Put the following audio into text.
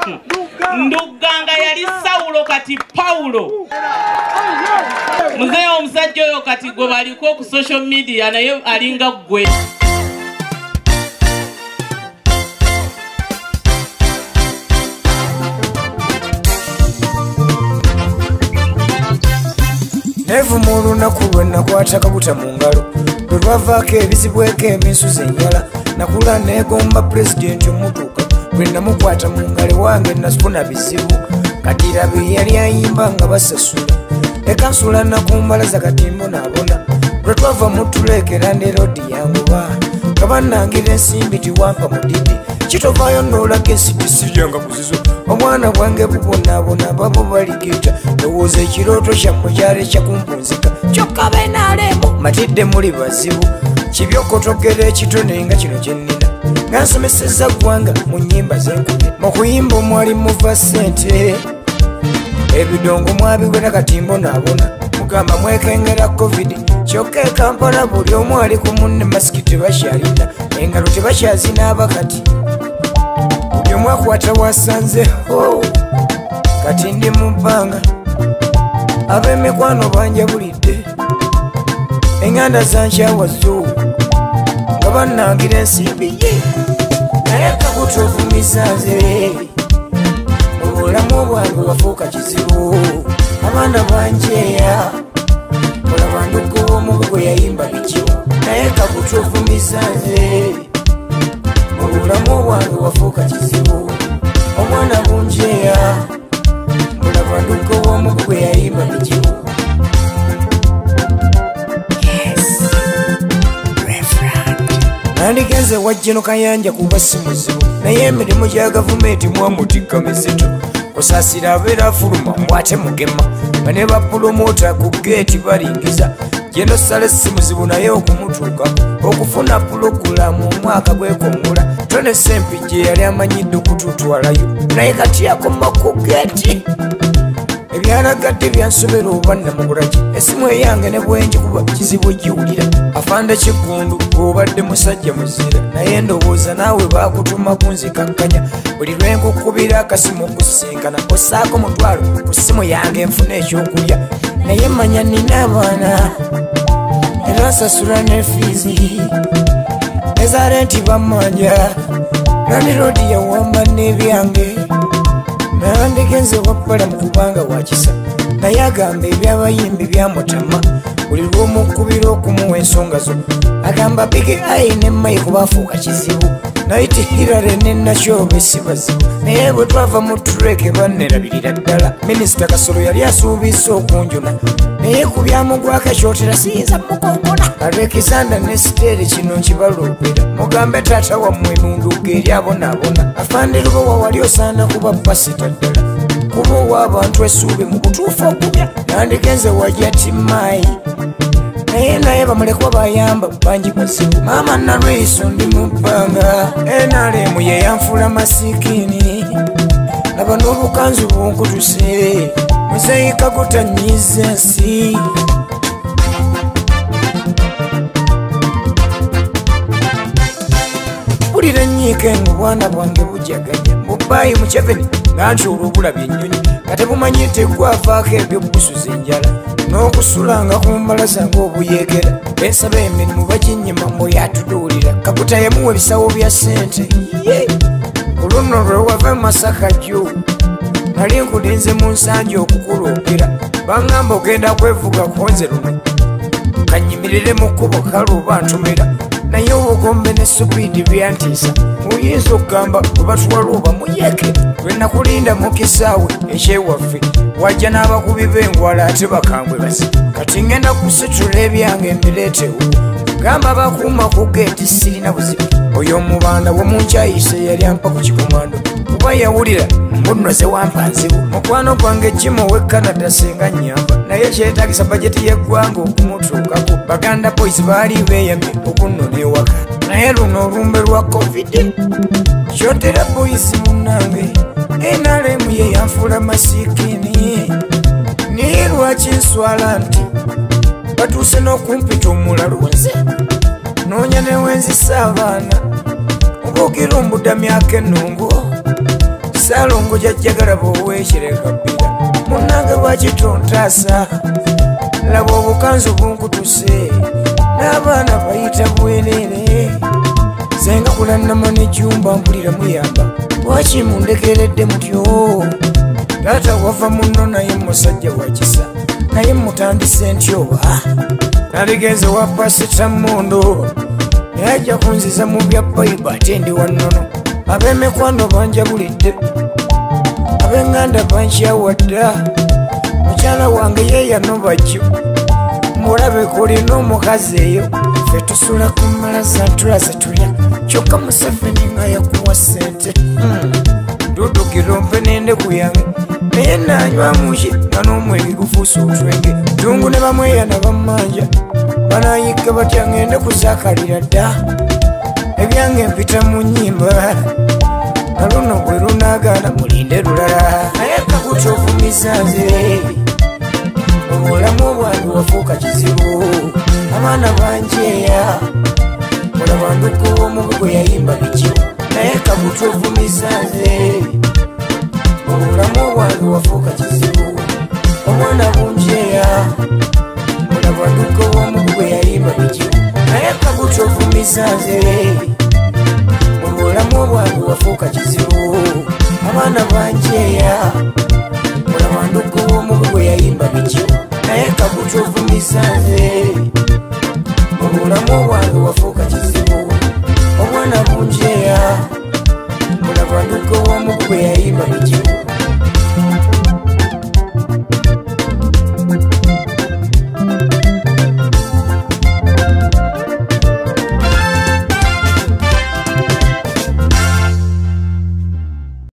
Ndugganga yali Sawulo kati Pawulo. Muzeeyi omusajja oyo kati gwe baliko ku social media naye alinga gwe. Nevu mu lunaku lwe nakwata kabuta mu ngalo lwe lwavaako ebizibweko eminsuzi enjala nakula neegomba pulezidenti omutuuka bwe namukwata mu ngalo wange nasifuna bizibu Katirabe yali ayimba nga basasula ekansula nakumbalaza katimbo nabona lwe twava mu tuleekera ne rodi yanguba nga bannangira ensimbi tiwampa mudidi kitovaayo n'olaga ensitisi yanga kuzizo omwana bwange bubonaabona babo baligita lowooza ekirooto kyammwe kyali kyakumpunzika kyokka benaalemu matidde muli bazibu kibyokotogera ekitone nga kino kyennina nga nsomeseza ggwanga mu nnyimba zenkubye mu kuyimba omwali muva ssente ebidongo mwabiwera katimbo naabona mugamba mwekengera covid kyokka e Kampala buli omu ali ku munne masiki tebakyalina engalo tebakyazinaaba kati buli omu akwata wasanzeho kati ndi mu bbanga ab'emikwano banjabulidde enganda zankyawazo nga bannangira ensimbi ye naye kabuta ovumisanze obulamu bwange wafuuka kizibu abaana banjeya olaba ndugo w'omubi gwe yayimba bikiwo naye kabuta ovumisanze obulamu bwange wafuuka kizibu omwana bunjeya olaba ndugo w'omubi gwe yayimba bikiwo. Nandigenze wajjeno kayanja kuba si muzibu naye emirimu gya gavumenti mwamutikka mizito kusaasira abeera afuluma mwate mugema bane bapulomota ku geeti balingiza jeno sale si muzibu naye okumutuukako okufuna pulogulamu omwaka gwekommula tone sempi gye yali amanyidde okututwalayo naye kati yakoma ku geeti ebyalagadde byansobera obanna mu bulagi esimu eyange ne bwenji kuba kizibu giwulira afanda kigundu obadde musajja muzira naye ndowooza naawe baakutuma kunzikakkanya buli lwenkukubira akasimu okusinkana osaako mutwalo ku simu yange enfuna ekyokulya naye manya nina abaana era nsasula ne fiizi ezaale nti bamanja nandirodi yawamba n'ebyange nandigenze wabbala mu kubanga wakisa naye agamba ebyabayimbi byamutama buli lw'omukubira okumuwa ensonga zo agamba bigi ayi ne mayiku baafuuka kizibu naye tihirare ne nakyobe si bazibu naye bwe twava mu tureke bannerabirira ddala minisita Kasolo yali asuubisa okunjuna naye ku byamugwako ekyotera siyinza mukongona Alexander ne Siteeri kino nkibaloopera mugambe taata wammwe nunduga eri abonaabona afandirubowa wali osaana kuba pasita ddala kuba ow'abantu essuubi mu kutuufu okubya nandigenze wajja timaayi naye bamulekwa bayamba bangi bazibu maama nalwiso ndi mu bbanga enalemu ye yanfuula masikini laba n'obukanzu bunkutuse muzeeyi kagutanyiza ensi bulira ennyiika eno bwana bwange bujaganya mubaayi Mukyeveni nga ntuula obulabya ennyonyi nga tebumanyi tegwavaako ebyobusuza enjala n'okusulanga ku mbalaza ng'obuyegera bensaba emirimu baginnyima mbuyatuduulira kaguta yamuwa ebisawo bya ssente oluno lwe wava Masaka jjo nali nkulinze mu nsanja okukuloopera baŋŋamba ogenda kwevuga konze luno kanyimirire mu kkubo kaluba ntumira naye obugombe ne supiidi byantiisa muyinza okugamba webatuwala oba muyeke lwe nakulinda mu kisaawe ekyewaffe wajja n'abakubi b'engwala ate bakambwe basi kati ngenda kusitula ebyange mbireetewo gamba bakuuma ku geeti sirina buzibu oyo omubanda womunkyayise yali ampa ku kikomando kuba yawulira mbunoze wampa nzibu mukwano gwange Jimo we Canada singa nnyamba naye kyetagisa bajeti y'eggwanga okumutuukako Baganda Boys baali beeyamye okunnona ewaka naye luno olumbe lwa covid kyotera boys munnange enalemu ye yanfuula masikini naye lwaki nswala nti batuuse n'okumpita omulalo nze noonya ne wenzisa abaana obugira ombudda myaka ennungu Salongo jajjagala bw'oweekyereka bbira munnange lwaki tontaasa laba obukanzu bunkutuse n'abaana bayita bwereere zenga kulannama n'ejjumba mpulira muyamba lwaki mundekeredde mutyo taata wava muno naye musajja wakisa naye mutandise ntyoba nabigenze wa pasita mondo yajja kunziza mu bya bayibu ate ndi wannono ab'emikwano banjabulidde ab'enganda bankyawadda mukyala wange yeeyanoba jjo mulabe kulina omukazi eyo ffe tusula ku mmala zatulaze tulya kyokka Museveni nga yakuwa ssente dudukira ompe n'endeku yange naye nanywa muki nga n'omwenge gufuusa otwenge tungu ne bamweyana bammanja banayigga batya ngende kuzakalira dda ebyange mpita mu nnyimba na luno bwe lunaagaana mulinde lulala naye kakutuufumiza nze obulamu bwange wafuuka kizibu abaana banjeeya mulaba nduku w'omugugu yayimba bikibu naye kakutuufumiza nze obulamu bwange wafuuka kizibu omwana bunjeeya mulaba nduku w'omugugu yayimba bikibu naye kakutuufumiza nze obulamu bwange wafuuka kizibu abaana banjeeya mulaba nduku w'omugugu yayimba bikibu naye kakutuufumiza nze obulamu bwange wafuuka kizibu omwana bunjeeya mulaba nduku w'omugugu yayimba bikibu